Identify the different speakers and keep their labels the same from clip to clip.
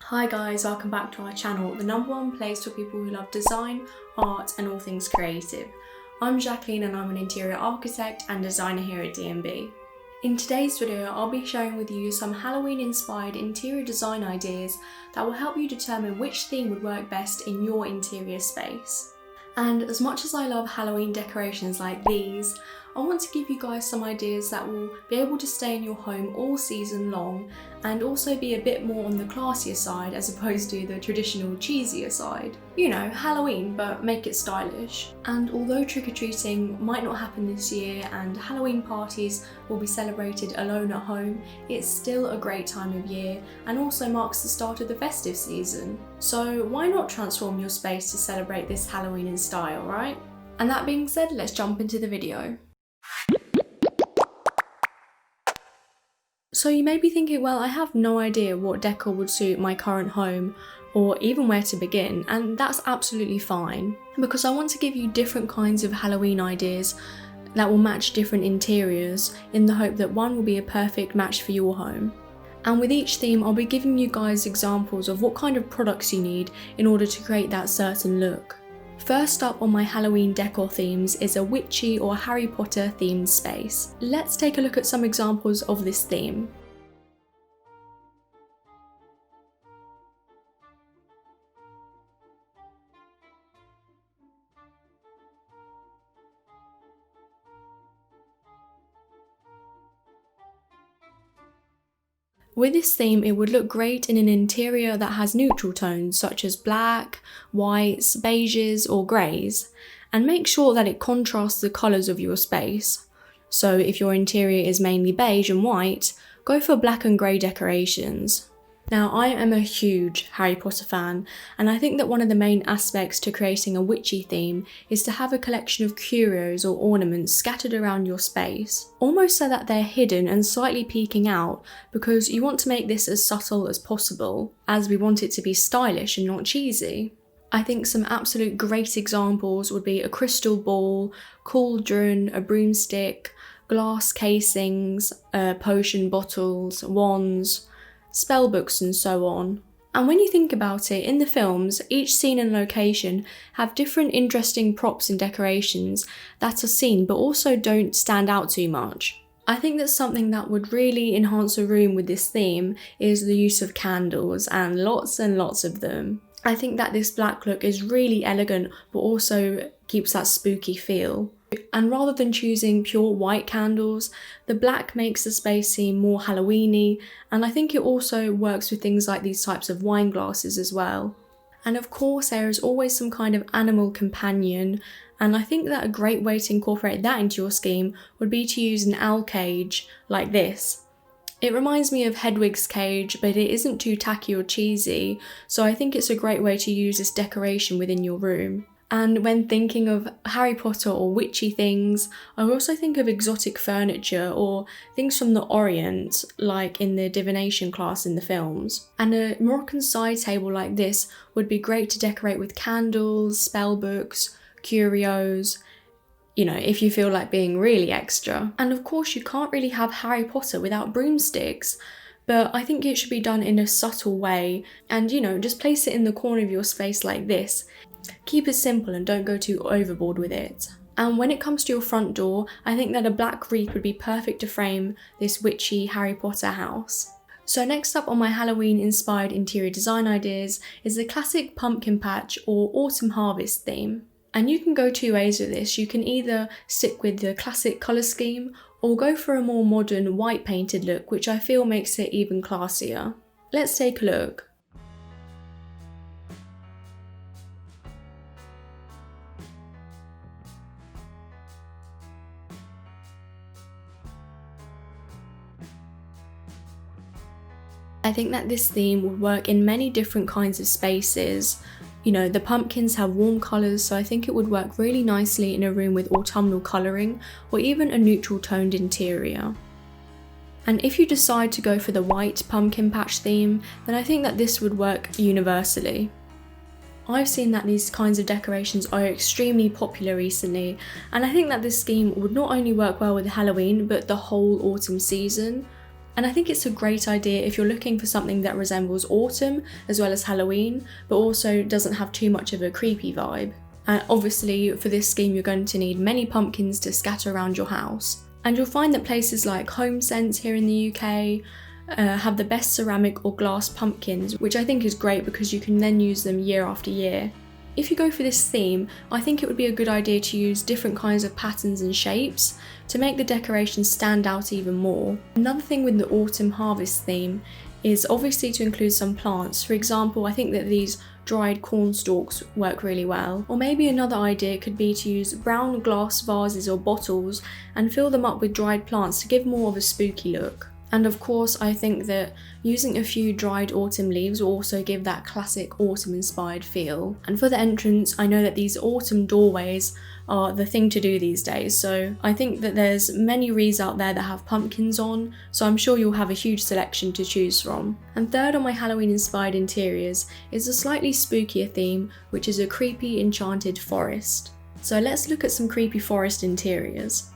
Speaker 1: Hi guys, welcome back to our channel, the #1 place for people who love design, art and all things creative. I'm Jacqueline and I'm an interior architect and designer here at D&B. In today's video, I'll be sharing with you some Halloween inspired interior design ideas that will help you determine which theme would work best in your interior space. And as much as I love Halloween decorations like these, I want to give you guys some ideas that will be able to stay in your home all season long and also be a bit more on the classier side as opposed to the traditional cheesier side. You know, Halloween, but make it stylish. And although trick-or-treating might not happen this year and Halloween parties will be celebrated alone at home, it's still a great time of year and also marks the start of the festive season. So why not transform your space to celebrate this Halloween in style, right? And that being said, let's jump into the video. So you may be thinking, well, I have no idea what decor would suit my current home or even where to begin, and that's absolutely fine because I want to give you different kinds of Halloween ideas that will match different interiors in the hope that one will be a perfect match for your home. And with each theme, I'll be giving you guys examples of what kind of products you need in order to create that certain look. First up on my Halloween decor themes is a witchy or Harry Potter themed space. Let's take a look at some examples of this theme. With this theme, it would look great in an interior that has neutral tones such as black, whites, beiges or greys, and make sure that it contrasts the colours of your space. So if your interior is mainly beige and white, go for black and grey decorations. Now, I am a huge Harry Potter fan, and I think that one of the main aspects to creating a witchy theme is to have a collection of curios or ornaments scattered around your space, almost so that they're hidden and slightly peeking out, because you want to make this as subtle as possible, as we want it to be stylish and not cheesy. I think some absolute great examples would be a crystal ball, cauldron, a broomstick, glass casings, potion bottles, wands, spell books and so on. And when you think about it, in the films, each scene and location have different interesting props and decorations that are seen but also don't stand out too much. I think that something that would really enhance a room with this theme is the use of candles, and lots of them. I think that this black look is really elegant but also keeps that spooky feel. And rather than choosing pure white candles, the black makes the space seem more Halloweeny, and I think it also works with things like these types of wine glasses as well. And of course there is always some kind of animal companion, and I think that a great way to incorporate that into your scheme would be to use an owl cage like this. It reminds me of Hedwig's cage, but it isn't too tacky or cheesy, so I think it's a great way to use this decoration within your room. And when thinking of Harry Potter or witchy things, I also think of exotic furniture or things from the Orient, like in the divination class in the films. And a Moroccan side table like this would be great to decorate with candles, spell books, curios, you know, if you feel like being really extra. And of course you can't really have Harry Potter without broomsticks, but I think it should be done in a subtle way and, you know, just place it in the corner of your space like this. Keep it simple and don't go too overboard with it. And when it comes to your front door, I think that a black wreath would be perfect to frame this witchy Harry Potter house. So next up on my Halloween inspired interior design ideas is the classic pumpkin patch or autumn harvest theme. And you can go two ways with this. You can either stick with the classic colour scheme or go for a more modern white painted look, which I feel makes it even classier. Let's take a look. I think that this theme would work in many different kinds of spaces. You know, the pumpkins have warm colours, so I think it would work really nicely in a room with autumnal colouring or even a neutral toned interior. And if you decide to go for the white pumpkin patch theme, then I think that this would work universally. I've seen that these kinds of decorations are extremely popular recently, and I think that this scheme would not only work well with Halloween but the whole autumn season. And I think it's a great idea if you're looking for something that resembles autumn as well as Halloween, but also doesn't have too much of a creepy vibe. And obviously for this scheme you're going to need many pumpkins to scatter around your house. And you'll find that places like Home Sense here in the UK have the best ceramic or glass pumpkins, which I think is great because you can then use them year after year. If you go for this theme, I think it would be a good idea to use different kinds of patterns and shapes to make the decorations stand out even more. Another thing with the autumn harvest theme is obviously to include some plants. For example, I think that these dried corn stalks work really well. Or maybe another idea could be to use brown glass vases or bottles and fill them up with dried plants to give more of a spooky look. And of course, I think that using a few dried autumn leaves will also give that classic autumn-inspired feel. And for the entrance, I know that these autumn doorways are the thing to do these days, so I think that there's many wreaths out there that have pumpkins on, so I'm sure you'll have a huge selection to choose from. And third on my Halloween-inspired interiors is a slightly spookier theme, which is a creepy enchanted forest. So let's look at some creepy forest interiors.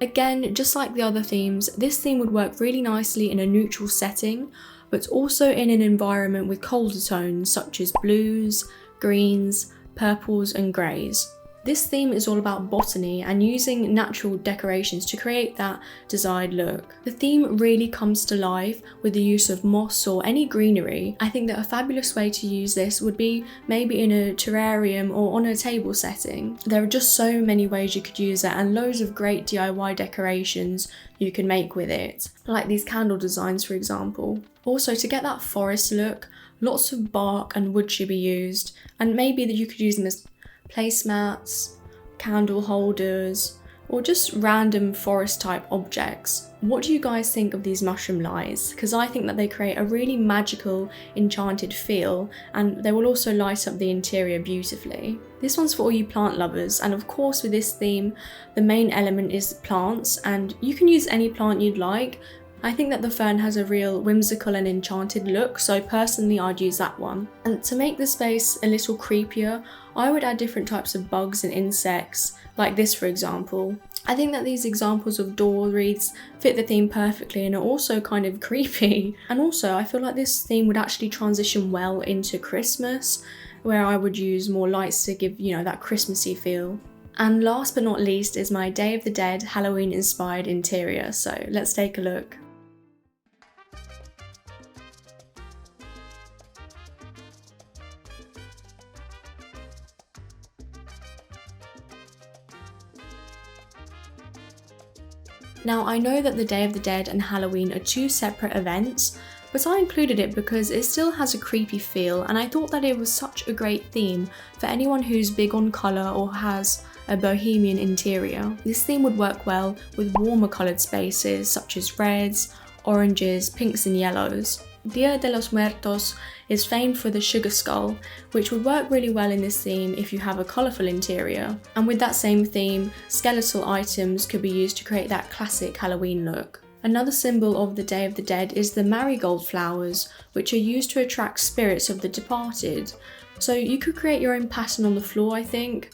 Speaker 1: Again, just like the other themes, this theme would work really nicely in a neutral setting, but also in an environment with colder tones such as blues, greens, purples and greys. This theme is all about botany and using natural decorations to create that desired look. The theme really comes to life with the use of moss or any greenery. I think that a fabulous way to use this would be maybe in a terrarium or on a table setting. There are just so many ways you could use it and loads of great DIY decorations you can make with it, like these candle designs for example. Also, to get that forest look, lots of bark and wood should be used, and maybe that you could use them as placemats, candle holders, or just random forest type objects. What do you guys think of these mushroom lights? Because I think that they create a really magical, enchanted feel, and they will also light up the interior beautifully. This one's for all you plant lovers, and of course with this theme, the main element is plants, and you can use any plant you'd like. I think that the fern has a real whimsical and enchanted look, so personally I'd use that one. And to make the space a little creepier, I would add different types of bugs and insects, like this for example. I think that these examples of door wreaths fit the theme perfectly and are also kind of creepy. And also I feel like this theme would actually transition well into Christmas, where I would use more lights to give, that Christmassy feel. And last but not least is my Day of the Dead Halloween inspired interior, so let's take a look. Now I know that the Day of the Dead and Halloween are two separate events, but I included it because it still has a creepy feel and I thought that it was such a great theme for anyone who's big on colour or has a bohemian interior. This theme would work well with warmer coloured spaces such as reds, oranges, pinks and yellows. Dia de los Muertos is famed for the sugar skull, which would work really well in this theme if you have a colourful interior. And with that same theme, skeletal items could be used to create that classic Halloween look. Another symbol of the Day of the Dead is the marigold flowers, which are used to attract spirits of the departed. So you could create your own pattern on the floor, I think,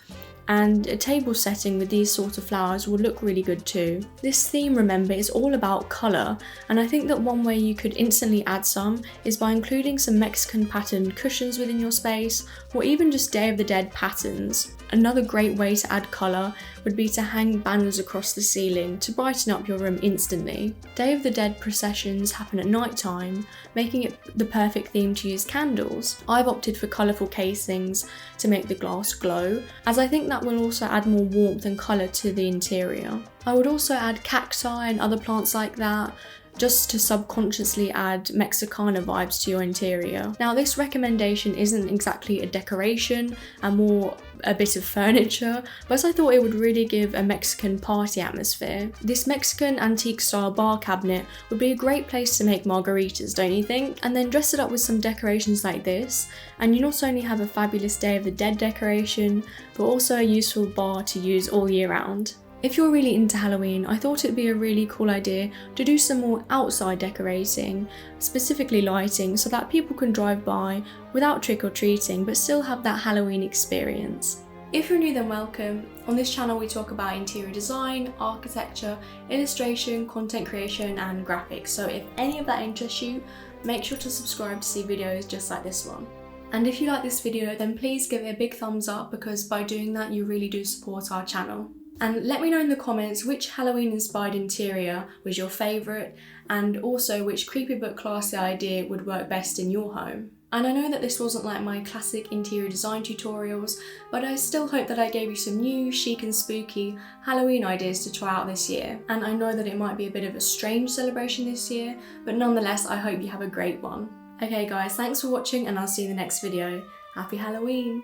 Speaker 1: and a table setting with these sort of flowers will look really good too. This theme, remember, is all about colour, and I think that one way you could instantly add some is by including some Mexican patterned cushions within your space, or even just Day of the Dead patterns. Another great way to add colour would be to hang banners across the ceiling to brighten up your room instantly. Day of the Dead processions happen at night time, making it the perfect theme to use candles. I've opted for colourful casings to make the glass glow, as I think that will also add more warmth and colour to the interior. I would also add cacti and other plants like that, just to subconsciously add Mexicana vibes to your interior. Now this recommendation isn't exactly a decoration and more a bit of furniture, but I thought it would really give a Mexican party atmosphere. This Mexican antique style bar cabinet would be a great place to make margaritas, don't you think? And then dress it up with some decorations like this, and you not only have a fabulous Day of the Dead decoration, but also a useful bar to use all year round. If you're really into Halloween, I thought it'd be a really cool idea to do some more outside decorating, specifically lighting, so that people can drive by without trick-or-treating but still have that Halloween experience. If you're new, then welcome. On this channel we talk about interior design, architecture, illustration, content creation and graphics, so if any of that interests you, make sure to subscribe to see videos just like this one. And if you like this video, then please give it a big thumbs up, because by doing that you really do support our channel. And let me know in the comments which Halloween inspired interior was your favourite, and also which creepy but classy idea would work best in your home. And I know that this wasn't like my classic interior design tutorials, but I still hope that I gave you some new, chic and spooky Halloween ideas to try out this year. And I know that it might be a bit of a strange celebration this year, but nonetheless I hope you have a great one. Okay guys, thanks for watching and I'll see you in the next video. Happy Halloween!